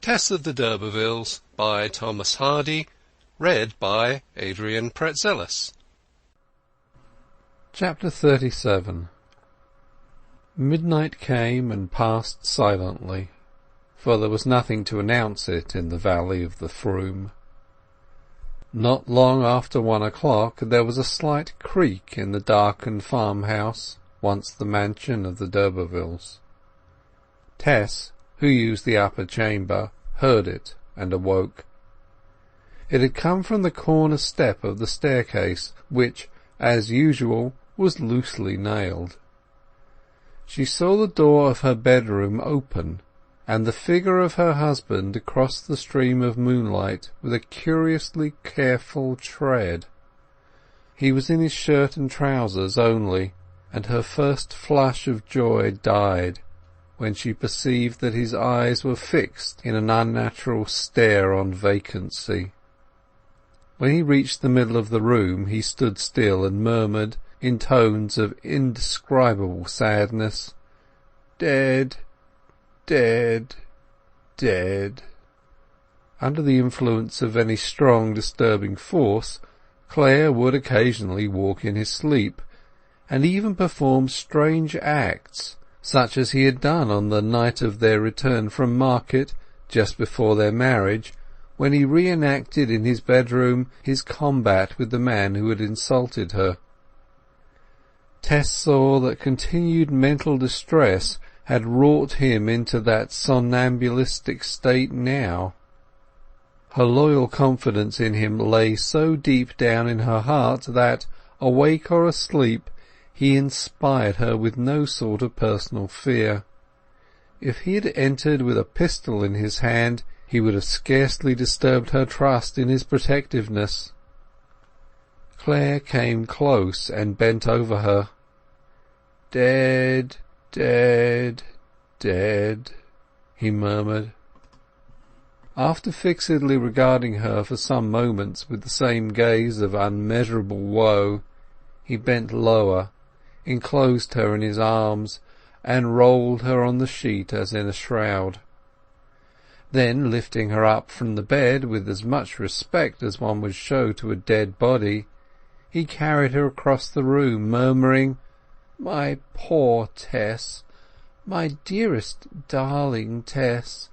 Tess of the D'Urbervilles by Thomas Hardy. Read by Adrian Pretzelis. Chapter 37. Midnight came and passed silently, for there was nothing to announce it in the valley of the Froom. Not long after 1 o'clock there was a slight creak in the darkened farmhouse, once the mansion of the D'Urbervilles. Tess, who used the upper chamber, heard it and awoke. It had come from the corner step of the staircase, which, as usual, was loosely nailed. She saw the door of her bedroom open, and the figure of her husband across the stream of moonlight with a curiously careful tread. He was in his shirt and trousers only, and her first flush of joy died when she perceived that his eyes were fixed in an unnatural stare on vacancy. When he reached the middle of the room he stood still and murmured, in tones of indescribable sadness, "Dead, dead, dead." Under the influence of any strong disturbing force, Clare would occasionally walk in his sleep, and even perform strange acts, such as he had done on the night of their return from market just before their marriage, when he reenacted in his bedroom his combat with the man who had insulted her. Tess saw that continued mental distress had wrought him into that somnambulistic state now. Her loyal confidence in him lay so deep down in her heart that, awake or asleep, he inspired her with no sort of personal fear. If he had entered with a pistol in his hand, he would have scarcely disturbed her trust in his protectiveness. Clare came close and bent over her. "Dead, dead, dead," he murmured. After fixedly regarding her for some moments with the same gaze of unmeasurable woe, he bent lower, enclosed her in his arms, and rolled her on the sheet as in a shroud. Then, lifting her up from the bed with as much respect as one would show to a dead body, he carried her across the room, murmuring, "My poor Tess, my dearest darling Tess,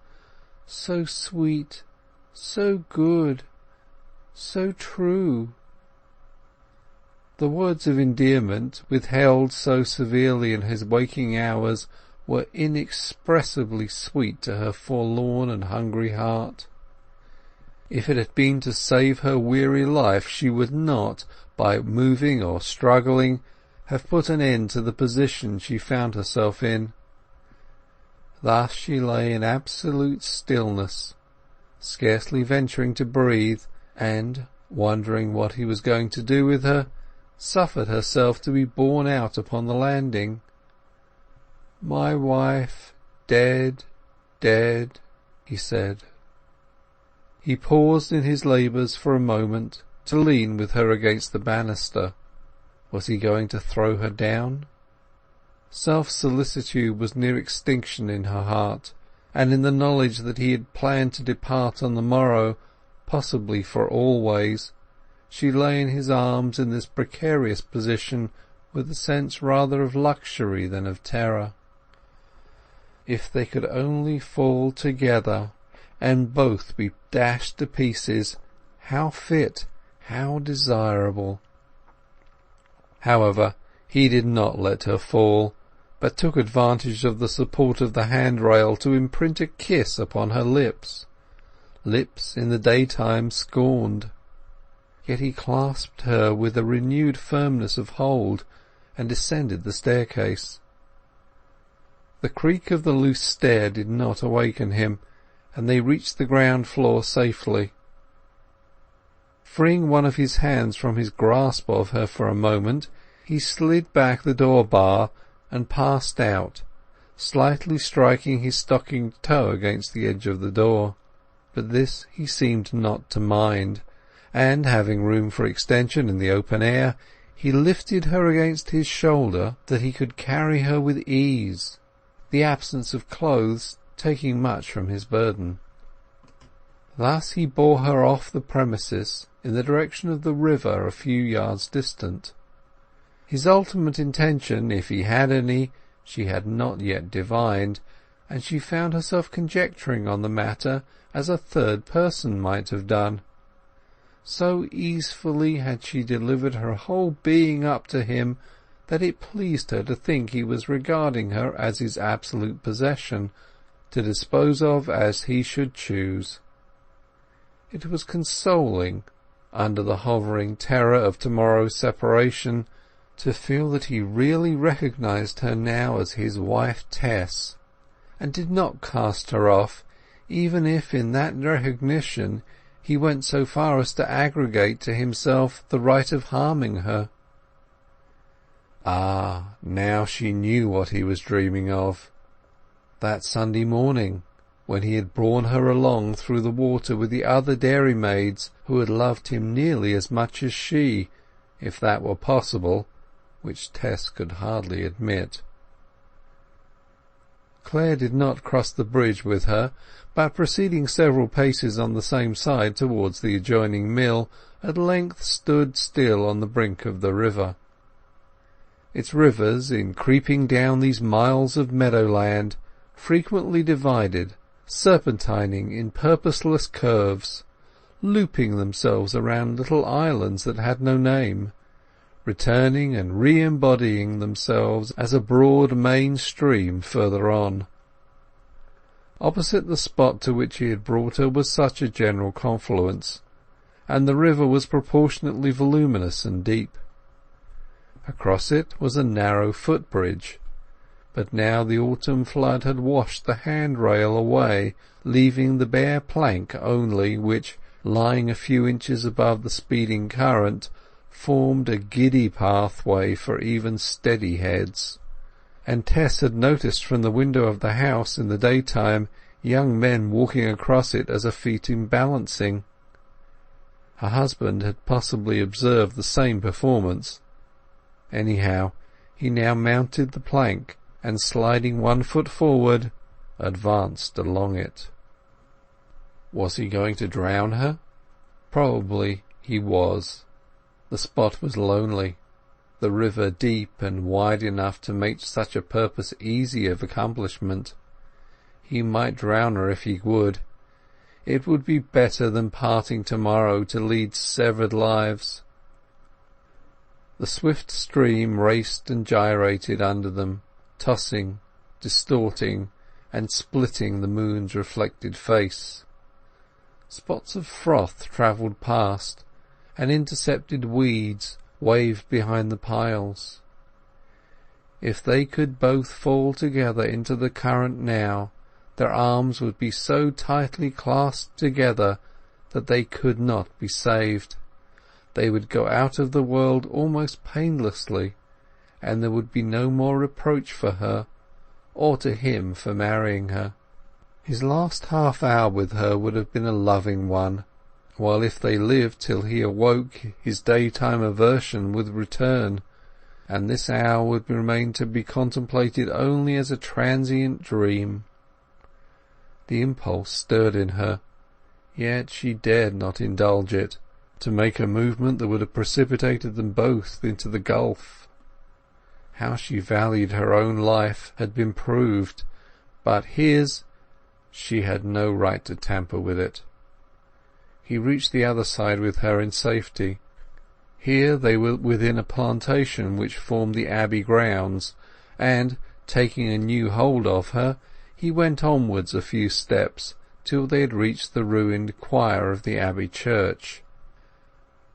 so sweet, so good, so true." The words of endearment, withheld so severely in his waking hours, were inexpressibly sweet to her forlorn and hungry heart. If it had been to save her weary life, she would not, by moving or struggling, have put an end to the position she found herself in. Thus she lay in absolute stillness, scarcely venturing to breathe, and, wondering what he was going to do with her, suffered herself to be borne out upon the landing. "My wife, dead, dead," he said. He paused in his labours for a moment to lean with her against the banister. Was he going to throw her down? Self-solicitude was near extinction in her heart, and in the knowledge that he had planned to depart on the morrow, possibly for always, she lay in his arms in this precarious position with a sense rather of luxury than of terror. If they could only fall together, and both be dashed to pieces, how fit, how desirable! However, he did not let her fall, but took advantage of the support of the handrail to imprint a kiss upon her lips in the daytime scorned. Yet he clasped her with a renewed firmness of hold, and descended the staircase. The creak of the loose stair did not awaken him, and they reached the ground floor safely. Freeing one of his hands from his grasp of her for a moment, he slid back the door bar and passed out, slightly striking his stockinged toe against the edge of the door. But this he seemed not to mind, and, having room for extension in the open air, he lifted her against his shoulder that he could carry her with ease, the absence of clothes taking much from his burden. Thus he bore her off the premises in the direction of the river a few yards distant. His ultimate intention, if he had any, she had not yet divined, and she found herself conjecturing on the matter as a third person might have done. So easily had she delivered her whole being up to him that it pleased her to think he was regarding her as his absolute possession, to dispose of as he should choose. It was consoling, under the hovering terror of tomorrow's separation, to feel that he really recognized her now as his wife Tess, and did not cast her off, even if in that recognition he went so far as to aggregate to himself the right of harming her. Ah, now she knew what he was dreaming of. That Sunday morning, when he had borne her along through the water with the other dairymaids who had loved him nearly as much as she, if that were possible, which Tess could hardly admit. Clare did not cross the bridge with her, but proceeding several paces on the same side towards the adjoining mill, at length stood still on the brink of the river. Its rivers, in creeping down these miles of meadowland, frequently divided, serpentining in purposeless curves, looping themselves around little islands that had no name, returning and re-embodying themselves as a broad main stream further on. Opposite the spot to which he had brought her was such a general confluence, and the river was proportionately voluminous and deep. Across it was a narrow footbridge, but now the autumn flood had washed the handrail away, leaving the bare plank only, which, lying a few inches above the speeding current, formed a giddy pathway for even steady heads, and Tess had noticed from the window of the house in the daytime young men walking across it as a feat in balancing. Her husband had possibly observed the same performance. Anyhow, he now mounted the plank, and sliding one foot forward, advanced along it. Was he going to drown her? Probably he was. The spot was lonely, the river deep and wide enough to make such a purpose easy of accomplishment. He might drown her if he would. It would be better than parting tomorrow to lead severed lives. The swift stream raced and gyrated under them, tossing, distorting, and splitting the moon's reflected face. Spots of froth travelled past, and intercepted weeds waved behind the piles. If they could both fall together into the current now, their arms would be so tightly clasped together that they could not be saved. They would go out of the world almost painlessly, and there would be no more reproach for her, or to him for marrying her. His last half hour with her would have been a loving one, while if they lived till he awoke his daytime aversion would return, and this hour would remain to be contemplated only as a transient dream. The impulse stirred in her, yet she dared not indulge it, to make a movement that would have precipitated them both into the gulf. How she valued her own life had been proved, but his, she had no right to tamper with it. He reached the other side with her in safety. Here they were within a plantation which formed the abbey grounds, and, taking a new hold of her, he went onwards a few steps till they had reached the ruined choir of the abbey church.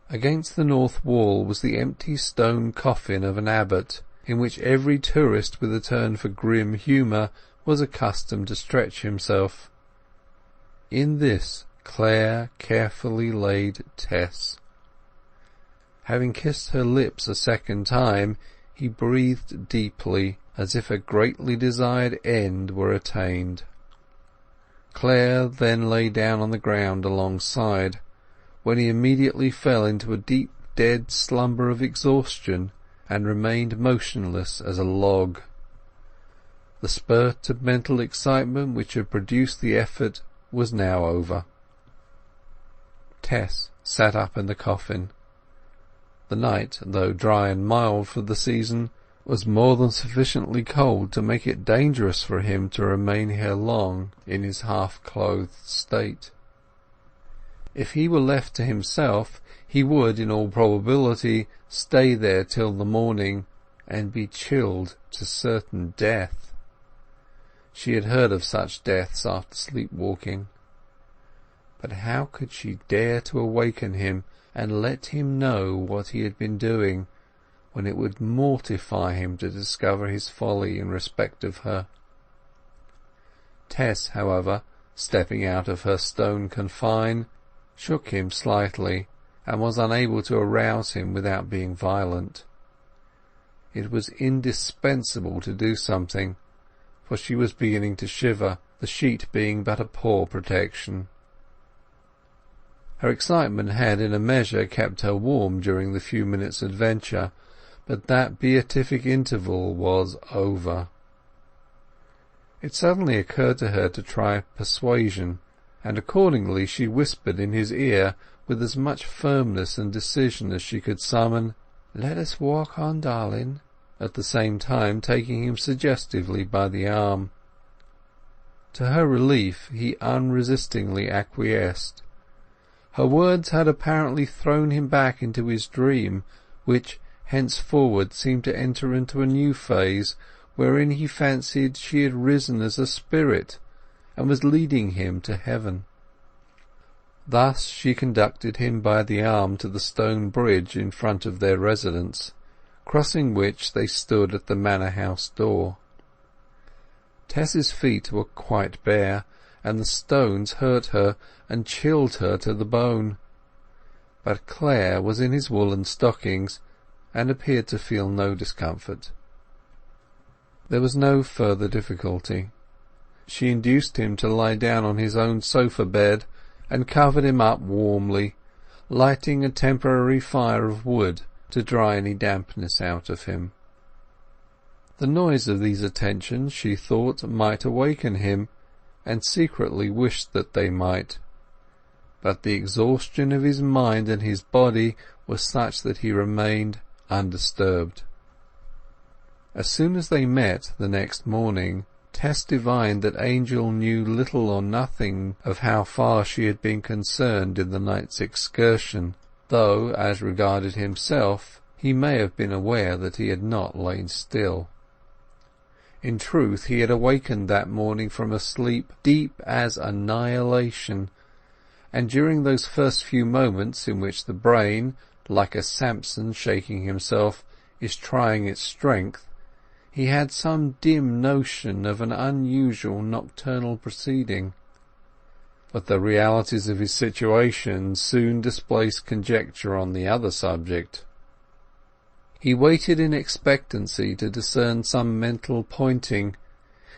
Against the north wall was the empty stone coffin of an abbot, in which every tourist with a turn for grim humour was accustomed to stretch himself. In this Clare carefully laid Tess. Having kissed her lips a second time, he breathed deeply, as if a greatly desired end were attained. Clare then lay down on the ground alongside, when he immediately fell into a deep dead slumber of exhaustion, and remained motionless as a log. The spurt of mental excitement which had produced the effort was now over. Tess sat up in the coffin. The night, though dry and mild for the season, was more than sufficiently cold to make it dangerous for him to remain here long in his half-clothed state. If he were left to himself, he would, in all probability, stay there till the morning, and be chilled to certain death. She had heard of such deaths after sleepwalking. But how could she dare to awaken him and let him know what he had been doing, when it would mortify him to discover his folly in respect of her? Tess, however, stepping out of her stone confine, shook him slightly, and was unable to arouse him without being violent. It was indispensable to do something, for she was beginning to shiver, the sheet being but a poor protection. Her excitement had in a measure kept her warm during the few minutes' adventure, but that beatific interval was over. It suddenly occurred to her to try persuasion, and accordingly she whispered in his ear with as much firmness and decision as she could summon, "Let us walk on, darling," at the same time taking him suggestively by the arm. To her relief he unresistingly acquiesced. Her words had apparently thrown him back into his dream, which henceforward seemed to enter into a new phase, wherein he fancied she had risen as a spirit, and was leading him to heaven. Thus she conducted him by the arm to the stone bridge in front of their residence, crossing which they stood at the manor-house door. Tess's feet were quite bare, and the stones hurt her and chilled her to the bone. But Clare was in his woollen stockings, and appeared to feel no discomfort. There was no further difficulty. She induced him to lie down on his own sofa bed, and covered him up warmly, lighting a temporary fire of wood to dry any dampness out of him. The noise of these attentions, she thought, might awaken him, and secretly wished that they might. But the exhaustion of his mind and his body was such that he remained undisturbed. As soon as they met the next morning, Tess divined that Angel knew little or nothing of how far she had been concerned in the night's excursion, though, as regarded himself, he may have been aware that he had not lain still. In truth, he had awakened that morning from a sleep deep as annihilation, and during those first few moments in which the brain, like a Samson shaking himself, is trying its strength, he had some dim notion of an unusual nocturnal proceeding. But the realities of his situation soon displaced conjecture on the other subject. He waited in expectancy to discern some mental pointing.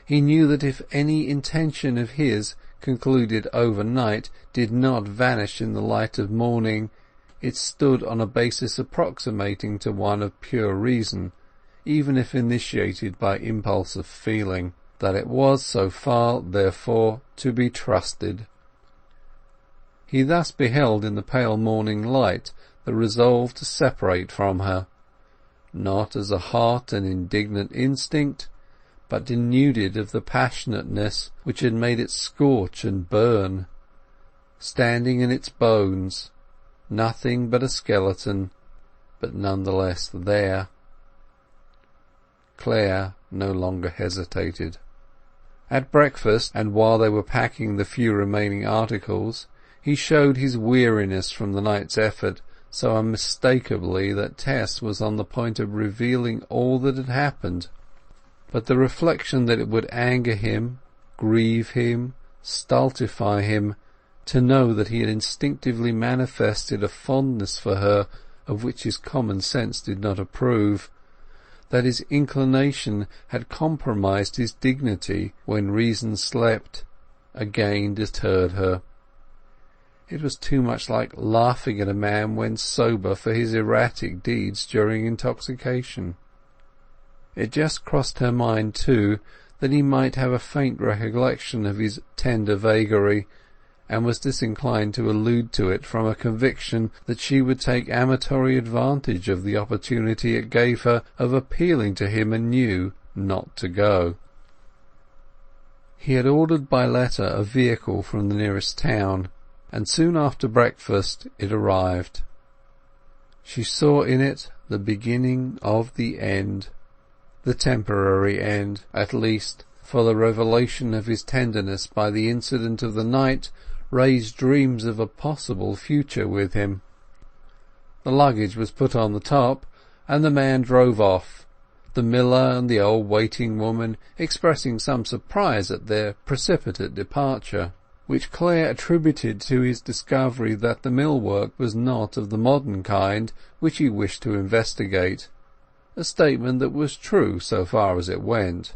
He knew that if any intention of his, concluded overnight, did not vanish in the light of morning, it stood on a basis approximating to one of pure reason, even if initiated by impulse of feeling, that it was so far, therefore, to be trusted. He thus beheld in the pale morning light the resolve to separate from her, not as a hot and indignant instinct, but denuded of the passionateness which had made it scorch and burn, standing in its bones, nothing but a skeleton, but none the less there. Clare no longer hesitated. At breakfast, and while they were packing the few remaining articles, he showed his weariness from the night's effort so unmistakably that Tess was on the point of revealing all that had happened. But the reflection that it would anger him, grieve him, stultify him, to know that he had instinctively manifested a fondness for her of which his common sense did not approve, that his inclination had compromised his dignity when reason slept, again deterred her. It was too much like laughing at a man when sober for his erratic deeds during intoxication. It just crossed her mind, too, that he might have a faint recollection of his tender vagary, and was disinclined to allude to it from a conviction that she would take amatory advantage of the opportunity it gave her of appealing to him anew not to go. He had ordered by letter a vehicle from the nearest town, and soon after breakfast it arrived. She saw in it the beginning of the end, the temporary end, at least, for the revelation of his tenderness by the incident of the night raised dreams of a possible future with him. The luggage was put on the top, and the man drove off, the miller and the old waiting woman expressing some surprise at their precipitate departure, which Clare attributed to his discovery that the millwork was not of the modern kind which he wished to investigate, a statement that was true so far as it went.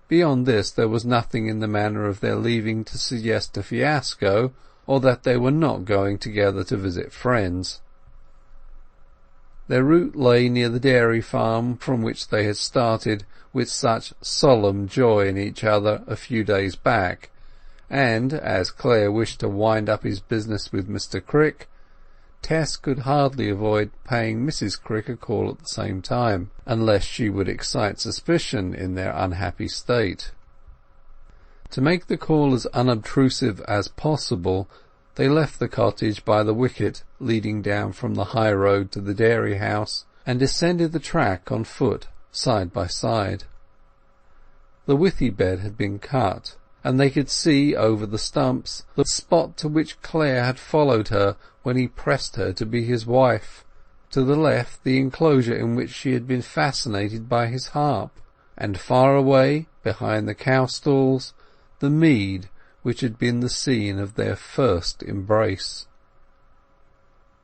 Beyond this there was nothing in the manner of their leaving to suggest a fiasco, or that they were not going together to visit friends. Their route lay near the dairy farm from which they had started with such solemn joy in each other a few days back, and, as Clare wished to wind up his business with Mr. Crick, Tess could hardly avoid paying Mrs. Crick a call at the same time, unless she would excite suspicion in their unhappy state. To make the call as unobtrusive as possible, they left the cottage by the wicket leading down from the high road to the dairy house, and descended the track on foot, side by side. The withy bed had been cut, and they could see over the stumps the spot to which Clare had followed her when he pressed her to be his wife, to the left the enclosure in which she had been fascinated by his harp, and far away, behind the cow-stalls, the mead which had been the scene of their first embrace.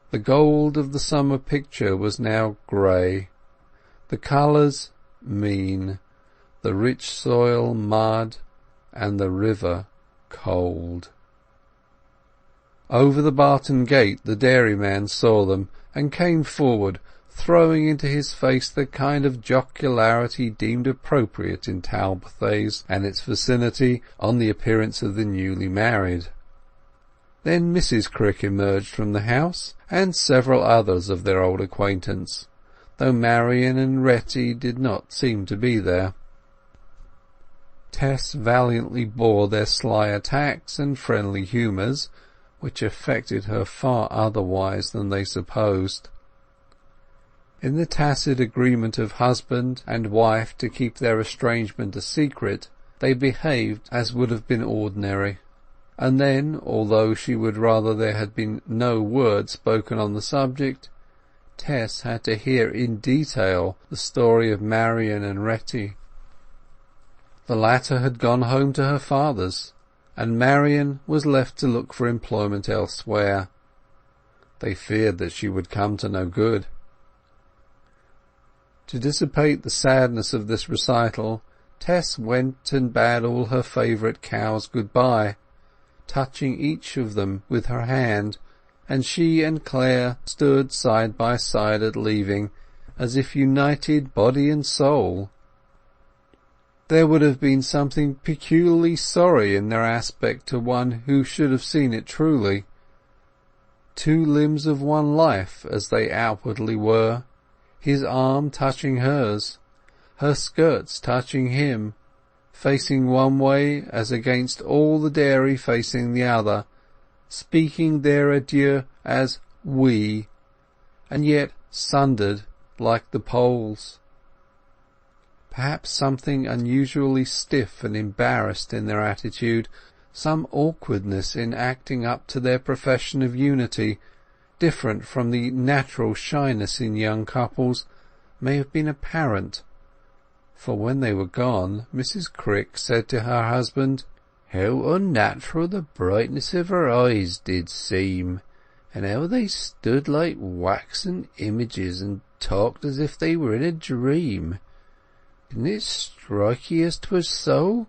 The gold of the summer picture was now grey, the colours mean, the rich soil mud, and the river cold. Over the Barton gate the dairyman saw them, and came forward, throwing into his face the kind of jocularity deemed appropriate in Talbothays and its vicinity on the appearance of the newly married. Then Mrs. Crick emerged from the house, and several others of their old acquaintance, though Marian and Retty did not seem to be there. Tess valiantly bore their sly attacks and friendly humours, which affected her far otherwise than they supposed. In the tacit agreement of husband and wife to keep their estrangement a secret, they behaved as would have been ordinary, and then, although she would rather there had been no word spoken on the subject, Tess had to hear in detail the story of Marian and Retty. The latter had gone home to her father's, and Marian was left to look for employment elsewhere. They feared that she would come to no good. To dissipate the sadness of this recital, Tess went and bade all her favourite cows good-bye, touching each of them with her hand, and she and Clare stood side by side at leaving, as if united body and soul. There would have been something peculiarly sorry in their aspect to one who should have seen it truly. Two limbs of one life as they outwardly were, his arm touching hers, her skirts touching him, facing one way as against all the dairy facing the other, speaking their adieu as we, and yet sundered like the poles. Perhaps something unusually stiff and embarrassed in their attitude, some awkwardness in acting up to their profession of unity, different from the natural shyness in young couples, may have been apparent, for when they were gone Mrs. Crick said to her husband, "How unnatural the brightness of her eyes did seem, and how they stood like waxen images and talked as if they were in a dream. Didn't it strike ye as 'twas so?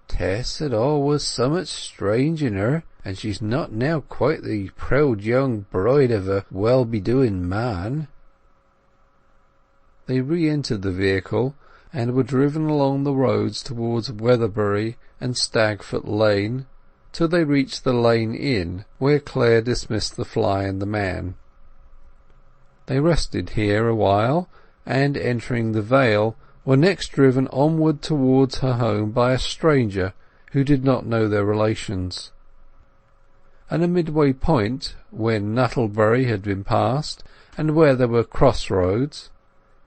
Tess had always summat strange in her, and she's not now quite the proud young bride of a well-be-doing man." They re-entered the vehicle, and were driven along the roads towards Weatherbury and Stagfoot Lane, till they reached the Lane Inn, where Clare dismissed the fly and the man. They rested here a while, and entering the Vale, were next driven onward towards her home by a stranger who did not know their relations. At a midway point, when Nuttlebury had been passed, and where there were cross-roads,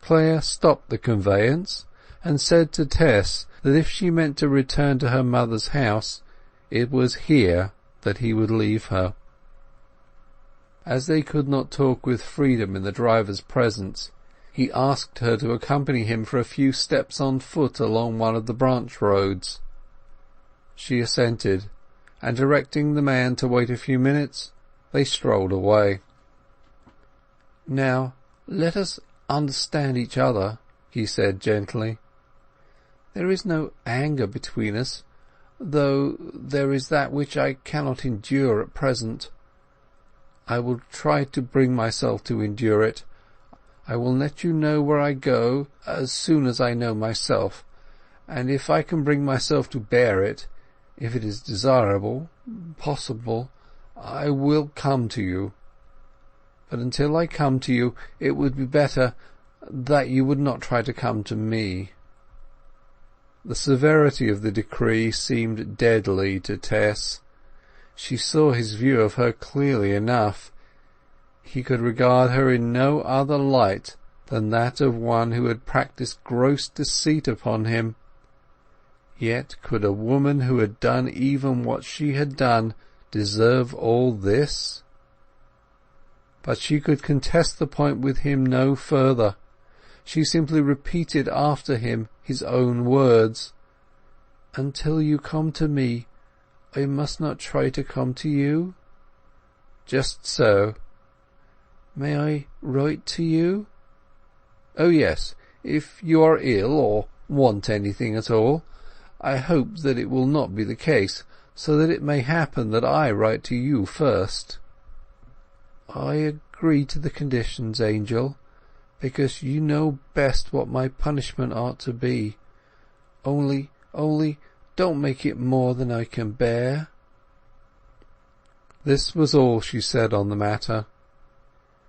Clare stopped the conveyance, and said to Tess that if she meant to return to her mother's house, it was here that he would leave her. As they could not talk with freedom in the driver's presence, he asked her to accompany him for a few steps on foot along one of the branch roads. She assented, and directing the man to wait a few minutes, they strolled away. "Now let us understand each other," he said gently. "There is no anger between us, though there is that which I cannot endure at present. I will try to bring myself to endure it. I will let you know where I go as soon as I know myself, and if I can bring myself to bear it, if it is desirable, possible, I will come to you. But until I come to you, it would be better that you would not try to come to me." The severity of the decree seemed deadly to Tess. She saw his view of her clearly enough. He could regard her in no other light than that of one who had practised gross deceit upon him. Yet could a woman who had done even what she had done deserve all this? But she could contest the point with him no further. She simply repeated after him his own words. "Until you come to me, I must not try to come to you?" "Just so." "May I write to you?" "Oh yes, if you are ill or want anything at all. I hope that it will not be the case, so that it may happen that I write to you first." "I agree to the conditions, Angel, because you know best what my punishment ought to be. Only don't make it more than I can bear." This was all she said on the matter.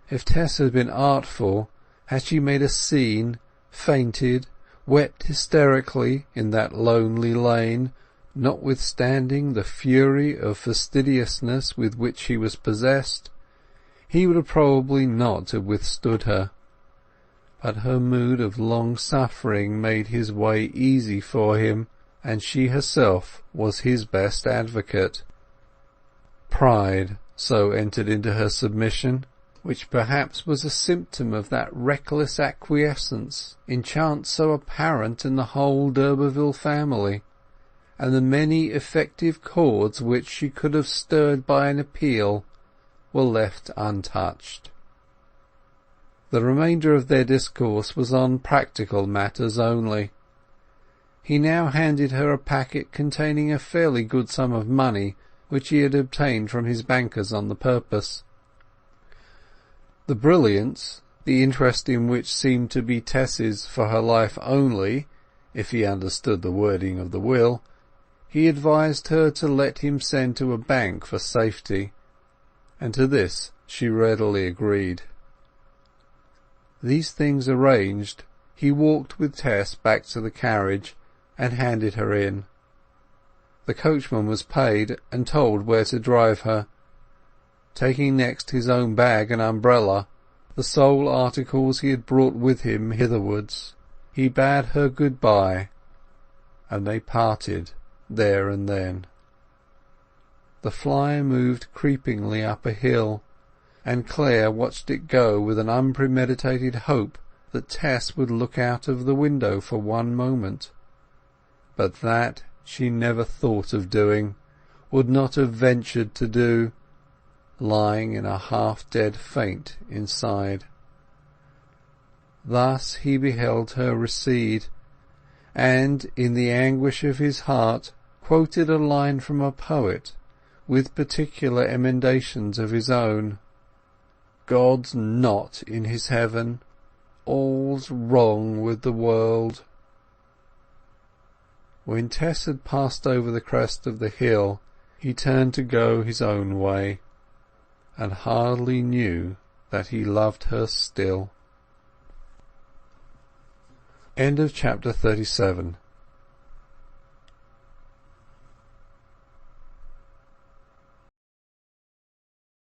If Tess had been artful, had she made a scene, fainted, wept hysterically in that lonely lane, notwithstanding the fury of fastidiousness with which he was possessed, he would probably not have withstood her. But her mood of long suffering made his way easy for him, and she herself was his best advocate. Pride so entered into her submission, which perhaps was a symptom of that reckless acquiescence in chance so apparent in the whole d'Urberville family, and the many effective chords which she could have stirred by an appeal were left untouched. The remainder of their discourse was on practical matters only. He now handed her a packet containing a fairly good sum of money which he had obtained from his bankers on the purpose. The brilliants, the interest in which seemed to be Tess's for her life only, if he understood the wording of the will, he advised her to let him send to a bank for safety, and to this she readily agreed. These things arranged, he walked with Tess back to the carriage and handed her in. The coachman was paid and told where to drive her. Taking next his own bag and umbrella, the sole articles he had brought with him hitherwards, he bade her good-bye, and they parted there and then. The fly moved creepingly up a hill, and Clare watched it go with an unpremeditated hope that Tess would look out of the window for one moment. But that she never thought of doing, would not have ventured to do, lying in a half-dead faint inside. Thus he beheld her recede, and in the anguish of his heart quoted a line from a poet, with particular emendations of his own. "God's not in his heaven, all's wrong with the world." When Tess had passed over the crest of the hill, he turned to go his own way, and hardly knew that he loved her still. End of chapter 37.